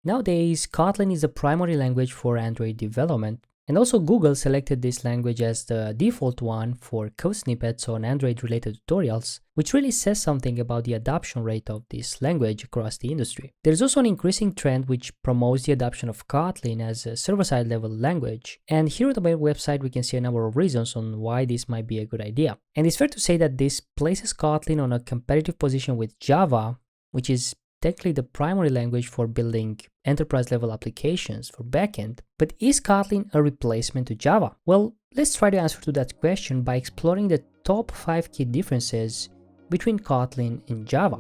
Nowadays, Kotlin is the primary language for Android development, and also Google selected this language as the default one for code snippets on Android-related tutorials, which really says something about the adoption rate of this language across the industry. There's also an increasing trend which promotes the adoption of Kotlin as a server-side level language, and here on the main website we can see a number of reasons on why this might be a good idea. And it's fair to say that this places Kotlin on a competitive position with Java, which is technically the primary language for building enterprise-level applications for backend. But is Kotlin a replacement to Java? Well, let's try to answer to that question by exploring the top 5 key differences between Kotlin and Java.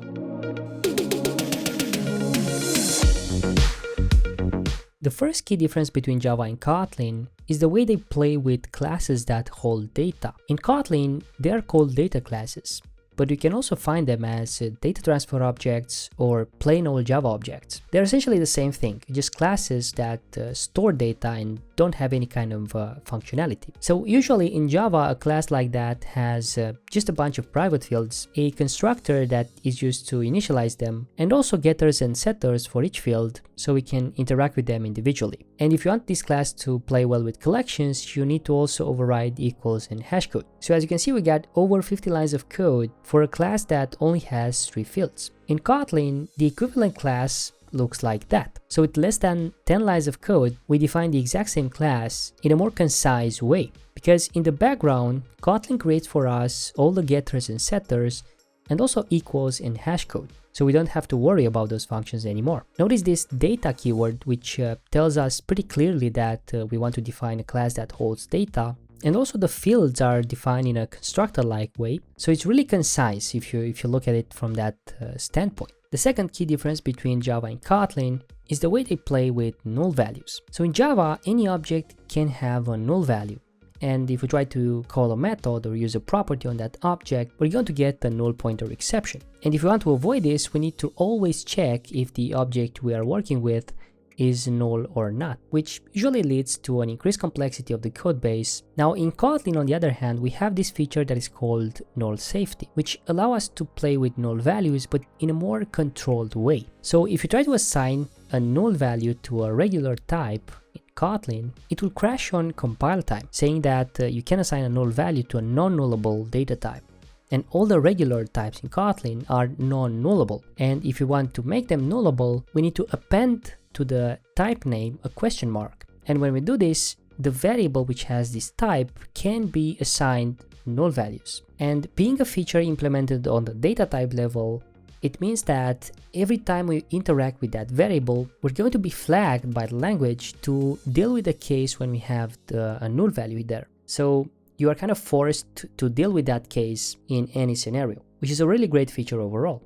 The first key difference between Java and Kotlin is the way they play with classes that hold data. In Kotlin, they are called data classes, but you can also find them as data transfer objects or plain old Java objects. They're essentially the same thing, just classes that store data and don't have any kind of functionality. So usually in Java, a class like that has just a bunch of private fields, a constructor that is used to initialize them, and also getters and setters for each field, so we can interact with them individually. And if you want this class to play well with collections, you need to also override equals and hash code. So as you can see, we got over 50 lines of code for a class that only has 3 fields. In Kotlin, the equivalent class looks like that. So with less than 10 lines of code, we define the exact same class in a more concise way. Because in the background, Kotlin creates for us all the getters and setters, and also equals and hash code. So we don't have to worry about those functions anymore. Notice this data keyword, which tells us pretty clearly that we want to define a class that holds data. And also the fields are defined in a constructor-like way. So it's really concise if you look at it from that standpoint. The second key difference between Java and Kotlin is the way they play with null values. So in Java, any object can have a null value. And if we try to call a method or use a property on that object, we're going to get a null pointer exception. And if we want to avoid this, we need to always check if the object we are working with is null or not, which usually leads to an increased complexity of the code base. Now in Kotlin, on the other hand, we have this feature that is called null safety, which allows us to play with null values but in a more controlled way. So if you try to assign a null value to a regular type in Kotlin, it will crash on compile time, saying that you can assign a null value to a non-nullable data type. And all the regular types in Kotlin are non-nullable. And if you want to make them nullable, we need to append to the type name a question mark. And when we do this, the variable which has this type can be assigned null values. And being a feature implemented on the data type level, it means that every time we interact with that variable, we're going to be flagged by the language to deal with the case when we have a null value there. So you are kind of forced to deal with that case in any scenario, which is a really great feature overall.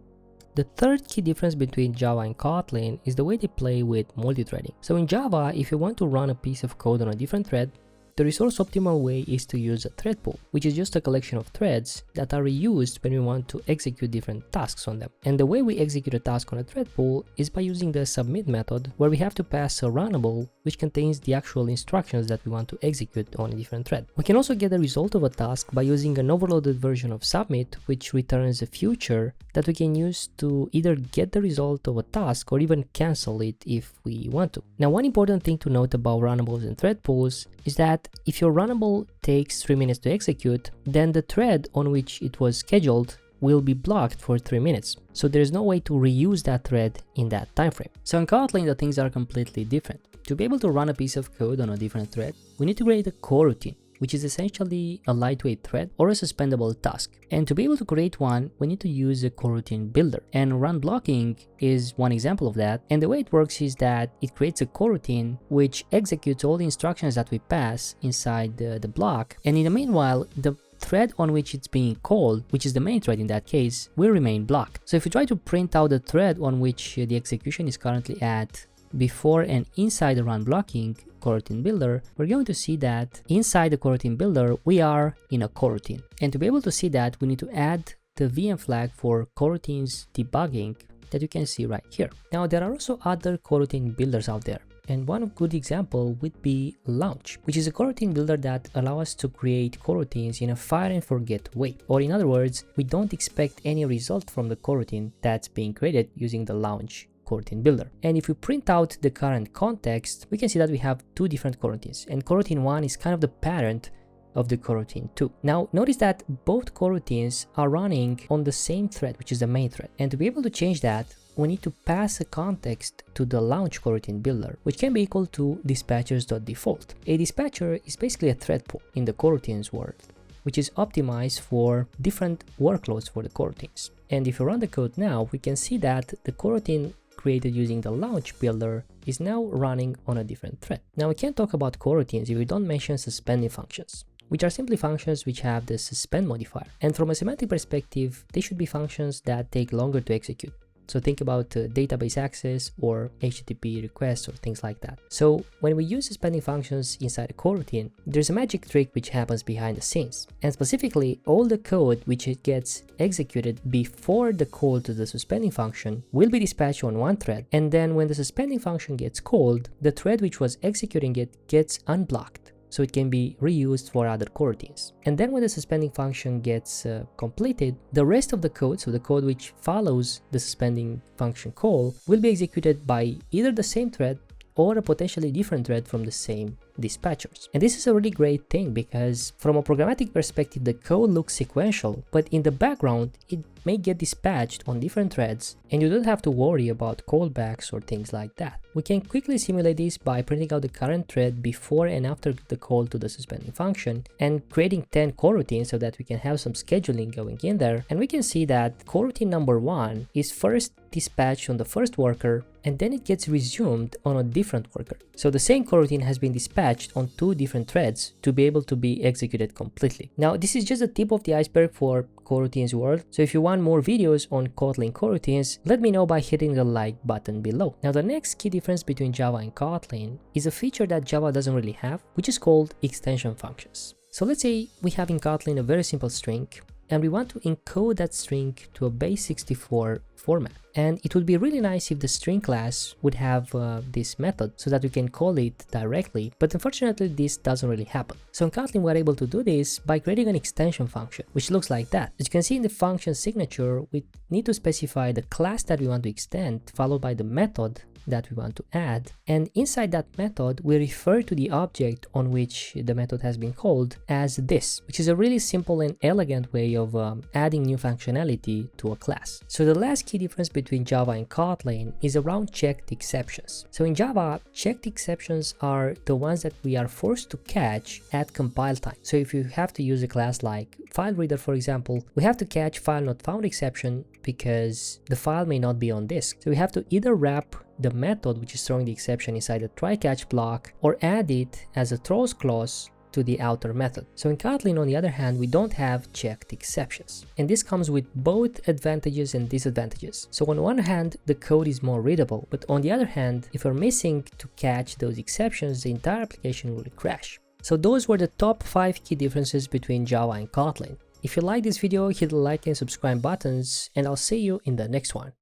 The third key difference between Java and Kotlin is the way they play with multithreading. So in Java, if you want to run a piece of code on a different thread, the resource optimal way is to use a thread pool, which is just a collection of threads that are reused when we want to execute different tasks on them. And the way we execute a task on a thread pool is by using the submit method, where we have to pass a runnable which contains the actual instructions that we want to execute on a different thread. We can also get the result of a task by using an overloaded version of submit, which returns a future that we can use to either get the result of a task or even cancel it if we want to. Now, one important thing to note about runnables and thread pools is that if your runnable takes 3 minutes to execute, then the thread on which it was scheduled will be blocked for 3 minutes. So there's no way to reuse that thread in that time frame. So in Kotlin, the things are completely different. To be able to run a piece of code on a different thread, we need to create a coroutine, which is essentially a lightweight thread or a suspendable task. And to be able to create one, we need to use a coroutine builder. And run blocking is one example of that. And the way it works is that it creates a coroutine which executes all the instructions that we pass inside the block. And in the meanwhile, the thread on which it's being called, which is the main thread in that case, will remain blocked. So if you try to print out the thread on which the execution is currently at before and inside the run blocking coroutine builder, we're going to see that inside the coroutine builder, we are in a coroutine. And to be able to see that, we need to add the VM flag for coroutines debugging that you can see right here. Now, there are also other coroutine builders out there. And one good example would be Launch, which is a coroutine builder that allows us to create coroutines in a fire and forget way. Or in other words, we don't expect any result from the coroutine that's being created using the Launch coroutine builder. And if we print out the current context, we can see that we have two different coroutines, and coroutine 1 is kind of the parent of the coroutine 2. Now notice that both coroutines are running on the same thread, which is the main thread, and to be able to change that, we need to pass a context to the launch coroutine builder, which can be equal to dispatchers.default. A dispatcher is basically a thread pool in the coroutines world, which is optimized for different workloads for the coroutines. And if you run the code now, we can see that the coroutine created using the launch builder is now running on a different thread. Now we can't talk about coroutines if we don't mention suspending functions, which are simply functions which have the suspend modifier. And from a semantic perspective, they should be functions that take longer to execute. So think about database access or HTTP requests or things like that. So when we use suspending functions inside a coroutine, there's a magic trick which happens behind the scenes. And specifically, all the code which it gets executed before the call to the suspending function will be dispatched on one thread. And then when the suspending function gets called, the thread which was executing it gets unblocked, so it can be reused for other coroutines. And then when the suspending function gets completed, the rest of the code, so the code which follows the suspending function call, will be executed by either the same thread or a potentially different thread from the same dispatchers. And this is a really great thing because from a programmatic perspective, the code looks sequential, but in the background, it may get dispatched on different threads and you don't have to worry about callbacks or things like that. We can quickly simulate this by printing out the current thread before and after the call to the suspending function and creating 10 coroutines so that we can have some scheduling going in there. And we can see that coroutine number 1 is first dispatched on the first worker and then it gets resumed on a different worker. So the same coroutine has been dispatched on two different threads to be able to be executed completely. Now this is just the tip of the iceberg for coroutines world. So if you want more videos on Kotlin coroutines, let me know by hitting the like button below. Now the next key difference between Java and Kotlin is a feature that Java doesn't really have, which is called extension functions. So let's say we have in Kotlin a very simple string and we want to encode that string to a base64 format. And it would be really nice if the string class would have this method so that we can call it directly, but unfortunately this doesn't really happen. So in Kotlin we're able to do this by creating an extension function, which looks like that. As you can see in the function signature, we need to specify the class that we want to extend, followed by the method that we want to add, and inside that method we refer to the object on which the method has been called as this, which is a really simple and elegant way of adding new functionality to a class. So the last key difference between Java and Kotlin is around checked exceptions. So in Java, checked exceptions are the ones that we are forced to catch at compile time. So if you have to use a class like file reader, for example, we have to catch file not found exception because the file may not be on disk. So we have to either wrap the method which is throwing the exception inside the try catch block or add it as a throws clause to the outer method. So in Kotlin, on the other hand, we don't have checked exceptions. And this comes with both advantages and disadvantages. So on one hand, the code is more readable, but on the other hand, if you're missing to catch those exceptions, the entire application will crash. So those were the top 5 key differences between Java and Kotlin. If you like this video, hit the like and subscribe buttons, and I'll see you in the next one.